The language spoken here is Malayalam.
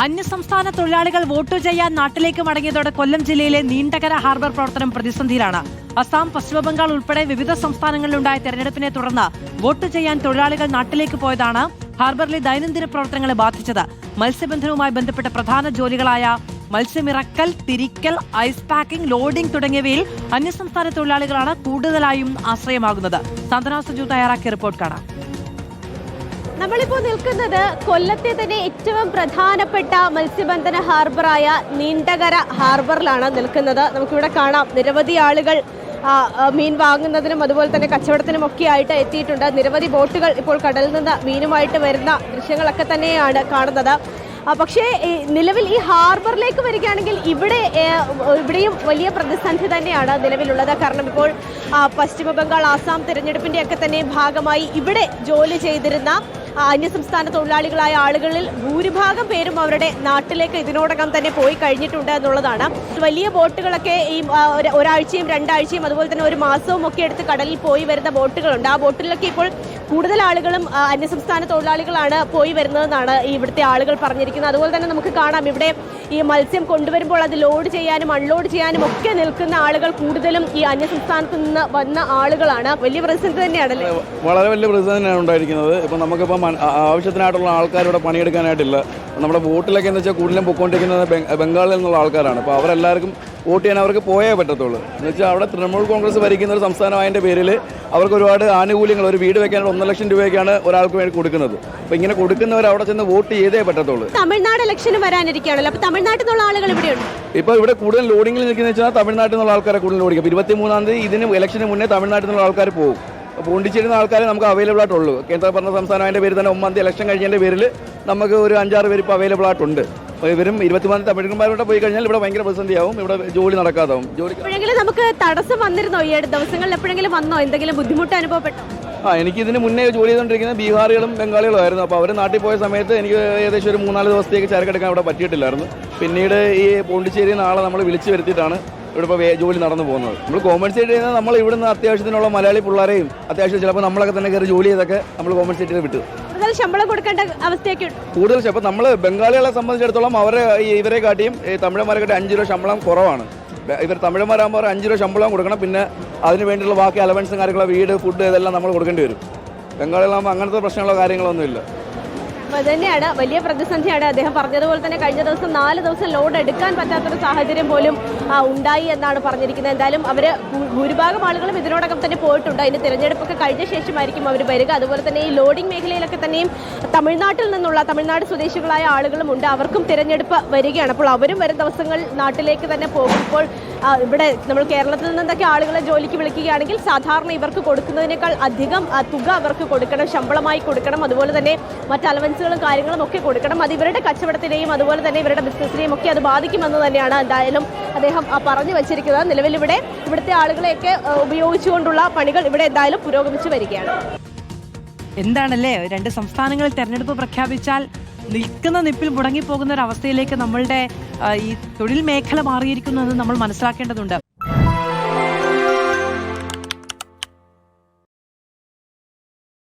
അന്യസംസ്ഥാന തൊഴിലാളികൾ വോട്ട് ചെയ്യാൻ നാട്ടിലേക്ക് മടങ്ങിയതോടെ കൊല്ലം ജില്ലയിലെ നീണ്ടകര ഹാർബർ പ്രവർത്തനം പ്രതിസന്ധിയിലാണ്. അസം, പശ്ചിമബംഗാൾ ഉൾപ്പെടെ വിവിധ സംസ്ഥാനങ്ങളിലുണ്ടായ തെരഞ്ഞെടുപ്പിനെ തുടർന്ന് വോട്ട് ചെയ്യാൻ തൊഴിലാളികൾ നാട്ടിലേക്ക് പോയതാണ് ഹാർബറിലെ ദൈനംദിന പ്രവർത്തനങ്ങളെ ബാധിച്ചത്. മത്സ്യബന്ധനവുമായി ബന്ധപ്പെട്ട പ്രധാന ജോലികളായ മത്സ്യമിറക്കൽ, തിരിക്കൽ, ഐസ് പാക്കിംഗ്, ലോഡിംഗ് തുടങ്ങിയവയിൽ അന്യസംസ്ഥാന തൊഴിലാളികളാണ് കൂടുതലായും ആശ്രയമാകുന്നത്. സാന്ത്വന സുജു തയ്യാറാക്കിയ റിപ്പോർട്ട് കാണാം. നമ്മളിപ്പോൾ നിൽക്കുന്നത് കൊല്ലത്തെ തന്നെ ഏറ്റവും പ്രധാനപ്പെട്ട മത്സ്യബന്ധന ഹാർബറായ നീണ്ടകര ഹാർബറിലാണ് നിൽക്കുന്നത്. നമുക്കിവിടെ കാണാം നിരവധി ആളുകൾ മീൻ വാങ്ങുന്നതിനും അതുപോലെ തന്നെ കച്ചവടത്തിനും ഒക്കെ ആയിട്ട് എത്തിയിട്ടുണ്ട്. നിരവധി ബോട്ടുകൾ ഇപ്പോൾ കടലിൽ നിന്ന് മീനുമായിട്ട് വരുന്ന ദൃശ്യങ്ങളൊക്കെ തന്നെയാണ് കാണുന്നത്. പക്ഷേ നിലവിൽ ഈ ഹാർബറിലേക്ക് വരികയാണെങ്കിൽ ഇവിടെയും വലിയ പ്രതിസന്ധി തന്നെയാണ് നിലവിലുള്ളത്. കാരണം ഇപ്പോൾ പശ്ചിമബംഗാൾ, ആസാം തിരഞ്ഞെടുപ്പിൻ്റെയൊക്കെ തന്നെ ഭാഗമായി ഇവിടെ ജോലി ചെയ്തിരുന്ന അന്യസംസ്ഥാന തൊഴിലാളികളായ ആളുകളിൽ ഭൂരിഭാഗം പേരും അവരുടെ നാട്ടിലേക്ക് ഇതിനോടകം തന്നെ പോയി കഴിഞ്ഞിട്ടുണ്ട് എന്നുള്ളതാണ്. വലിയ ബോട്ടുകളൊക്കെ ഈ ഒരാഴ്ചയും രണ്ടാഴ്ചയും അതുപോലെ തന്നെ ഒരു മാസവും ഒക്കെ എടുത്ത് കടലിൽ പോയി വരുന്ന ബോട്ടുകളുണ്ട്. ആ ബോട്ടിലൊക്കെ ഇപ്പോൾ കൂടുതൽ ആളുകളും അന്യസംസ്ഥാന തൊഴിലാളികളാണ് പോയി വരുന്നതെന്നാണ് ഇവിടുത്തെ ആളുകൾ പറഞ്ഞിരിക്കുന്നത്. അതുപോലെ തന്നെ നമുക്ക് കാണാം ഇവിടെ ഈ മത്സ്യം കൊണ്ടുവരുമ്പോൾ അത് ലോഡ് ചെയ്യാനും അൺലോഡ് ചെയ്യാനും ഒക്കെ നിൽക്കുന്ന ആളുകൾ കൂടുതലും ഈ അന്യസംസ്ഥാനത്ത് നിന്ന് വന്ന ആളുകളാണ്. വലിയ പ്രതിസന്ധി തന്നെയാണല്ലേ? വളരെ വലിയ പ്രതിസന്ധി തന്നെയാണ് ഉണ്ടായിരിക്കുന്നത്. ഇപ്പം നമുക്കിപ്പം ആവശ്യത്തിനായിട്ടുള്ള ആൾക്കാരിവിടെ പണിയെടുക്കാനായിട്ടില്ല. നമ്മുടെ ബോട്ടിലൊക്കെ എന്ന് വെച്ചാൽ കൂടുതലും പൊയ്ക്കൊണ്ടിരിക്കുന്നത് ബംഗാളിൽ നിന്നുള്ള ആൾക്കാരാണ്. അപ്പോൾ അവരെല്ലാവർക്കും വോട്ട് ചെയ്യാൻ അവർക്ക് പോയേ പറ്റത്തുള്ളൂ. എന്ന് വെച്ചാൽ അവിടെ തൃണമൂൽ കോൺഗ്രസ് ഭരിക്കുന്ന ഒരു സംസ്ഥാനമായതിൻ്റെ പേരിൽ അവർക്ക് ഒരുപാട് ആനുകൂല്യങ്ങൾ, ഒരു വീട് വെക്കാനുള്ള 1 ലക്ഷം രൂപയ്ക്കാണ് ഒരാൾക്ക് വേണ്ടി കൊടുക്കുന്നത്. അപ്പോൾ ഇങ്ങനെ കൊടുക്കുന്നവർ അവിടെ ചെന്ന് വോട്ട് ചെയ്തേ പറ്റത്തുള്ളൂ. തമിഴ്നാട് ഇലക്ഷന് വരാനിരിക്കുകയാണല്ലോ, അപ്പോൾ തമിഴ്നാട്ടിൽ നിന്നുള്ള ആളുകൾ ഇവിടെയുണ്ട്. ഇപ്പോൾ ഇവിടെ കൂടുതൽ ലോഡിങ്ങിൽ നിൽക്കുന്നത് വെച്ചാൽ തമിഴ്നാട്ടിൽ നിന്നുള്ള ആൾക്കാരെ കൂടുതൽ ഓടിക്കും. 23-ാം തീയതി ഇതിന് ഇലക്ഷന് മുന്നേ തമിഴ്നാട്ടിൽ നിന്നുള്ള ആൾക്കാർ പോകും. പോണ്ടിച്ചേരുന്ന ആൾക്കാരെ നമുക്ക് അവൈലബിൾ ആയിട്ടുള്ളൂ. കേന്ദ്ര ഭരണ സംസ്ഥാനമായതിൻ്റെ പേരിൽ തന്നെ 9-ാം തീയതി ഇലക്ഷൻ കഴിഞ്ഞതിൻ്റെ പേരിൽ നമുക്ക് ഒരു 5-6 പേര് ഇപ്പോൾ അവൈലബിൾ ആയിട്ടുണ്ട്. അപ്പോൾ ഇവരും 23 തമിഴന്മാരോടെ പോയി കഴിഞ്ഞാൽ ഇവിടെ ഭയങ്കര പ്രതിസന്ധിയാവും, ഇവിടെ ജോലി നടക്കാതാവും. എപ്പോഴെങ്കിലും നമുക്ക് തടസ്സം വന്നിരുന്നോ? ഈ ദിവസങ്ങളിൽ എപ്പോഴെങ്കിലും വന്നോ? എന്തെങ്കിലും ബുദ്ധിമുട്ട് അനുഭവപ്പെട്ടോ? എനിക്ക് ഇതിന് മുന്നേ ജോലി ചെയ്തുകൊണ്ടിരിക്കുന്നത് ബീഹാറികളും ബംഗാളികളും ആയിരുന്നു. അപ്പോൾ അവർ നാട്ടിൽ പോയ സമയത്ത് എനിക്ക് ഏകദേശം ഒരു 3-4 ദിവസത്തേക്ക് ചരക്കെടുക്കാൻ ഇവിടെ പറ്റിയിട്ടില്ലായിരുന്നു. പിന്നീട് ഈ പോണ്ടിച്ചേരി നാളെ നമ്മൾ വിളിച്ചു വരുത്തിയിട്ടാണ് ഇവിടെ ഇപ്പോൾ ജോലി നടന്നു പോകുന്നത്. നമ്മൾ കോമ്പൻസേറ്റ് ചെയ്യുന്നത് നമ്മൾ ഇവിടുന്ന് അത്യാവശ്യത്തിനുള്ള മലയാളി പിള്ളേരെയും അത്യാവശ്യം ചിലപ്പോൾ നമ്മളൊക്കെ തന്നെ കയറി ജോലി ചെയ്തൊക്കെ നമ്മൾ കോമ്പൻസേറ്റ് ചെയ്ത് വിട്ടു. ശമ്പളം കൊടുക്കേണ്ട അവസ്ഥയൊക്കെ കൂടുതൽ. അപ്പോൾ നമ്മൾ ബംഗാളികളെ സംബന്ധിച്ചിടത്തോളം ഇവരെ കാട്ടിയും തമിഴന്മാരെ കാട്ടി 5 രൂപ ശമ്പളം കുറവാണ്. ഇവർ തമിഴന്മാരാകുമ്പോൾ 5 രൂപ ശമ്പളം കൊടുക്കണം. പിന്നെ അതിന് വേണ്ടിയുള്ള ബാക്കി അലവൻസും കാര്യങ്ങളോ, വീട്, ഫുഡ് ഇതെല്ലാം നമ്മൾ കൊടുക്കേണ്ടി വരും. ബംഗാളികളാകുമ്പോൾ അങ്ങനത്തെ പ്രശ്നങ്ങളോ കാര്യങ്ങളൊന്നുമില്ല. അതുതന്നെയാണ് വലിയ പ്രതിസന്ധിയാണ്. അദ്ദേഹം പറഞ്ഞതുപോലെ തന്നെ കഴിഞ്ഞ ദിവസം 4 ദിവസം ലോഡ് എടുക്കാൻ പറ്റാത്തൊരു സാഹചര്യം പോലും ഉണ്ടായി എന്നാണ് പറഞ്ഞിരിക്കുന്നത്. എന്തായാലും അവർ ഭൂരിഭാഗം ആളുകളും ഇതിനോടകം തന്നെ പോയിട്ടുണ്ട്. അതിന് തിരഞ്ഞെടുപ്പൊക്കെ കഴിഞ്ഞ ശേഷമായിരിക്കും അവർ വരിക. അതുപോലെ തന്നെ ഈ ലോഡിംഗ് മേഖലയിലൊക്കെ തന്നെയും തമിഴ്നാട് സ്വദേശികളായ ആളുകളും ഉണ്ട്. അവർക്കും തിരഞ്ഞെടുപ്പ് വരികയാണ്. അപ്പോൾ അവരും വരും ദിവസങ്ങൾ നാട്ടിലേക്ക് തന്നെ പോകുമ്പോൾ ഇവിടെ നമ്മൾ കേരളത്തിൽ നിന്നൊക്കെ ആളുകളെ ജോലിക്ക് വിളിക്കുകയാണെങ്കിൽ സാധാരണ ഇവർക്ക് കൊടുക്കുന്നതിനേക്കാൾ അധികം തുക അവർക്ക് കൊടുക്കണം, ശമ്പളമായി കൊടുക്കണം. അതുപോലെ തന്നെ മറ്റ് അലവൻസുകളും കാര്യങ്ങളും ഒക്കെ കൊടുക്കണം. അത് ഇവരുടെ കച്ചവടത്തിനെയും അതുപോലെ തന്നെ ഇവരുടെ ബിസിനസ്സിനെയും ഒക്കെ അത് ബാധിക്കുമെന്ന് തന്നെയാണ് എന്തായാലും അദ്ദേഹം പറഞ്ഞു വെച്ചിരിക്കുന്നത്. നിലവിൽ ഇവിടുത്തെ ആളുകളെയൊക്കെ ഉപയോഗിച്ചുകൊണ്ടുള്ള പണികൾ ഇവിടെ എന്തായാലും പുരോഗമിച്ചു വരികയാണ്. എന്താണല്ലേ, 2 സംസ്ഥാനങ്ങളിൽ തെരഞ്ഞെടുപ്പ് പ്രഖ്യാപിച്ചാൽ നിൽക്കുന്ന നിപ്പിൽ മുടങ്ങിപ്പോകുന്ന ഒരു അവസ്ഥയിലേക്ക് നമ്മളുടെ ഈ തൊഴിൽ മേഖല മാറിയിരിക്കുന്നു എന്ന് നമ്മൾ മനസ്സിലാക്കേണ്ടതുണ്ട്.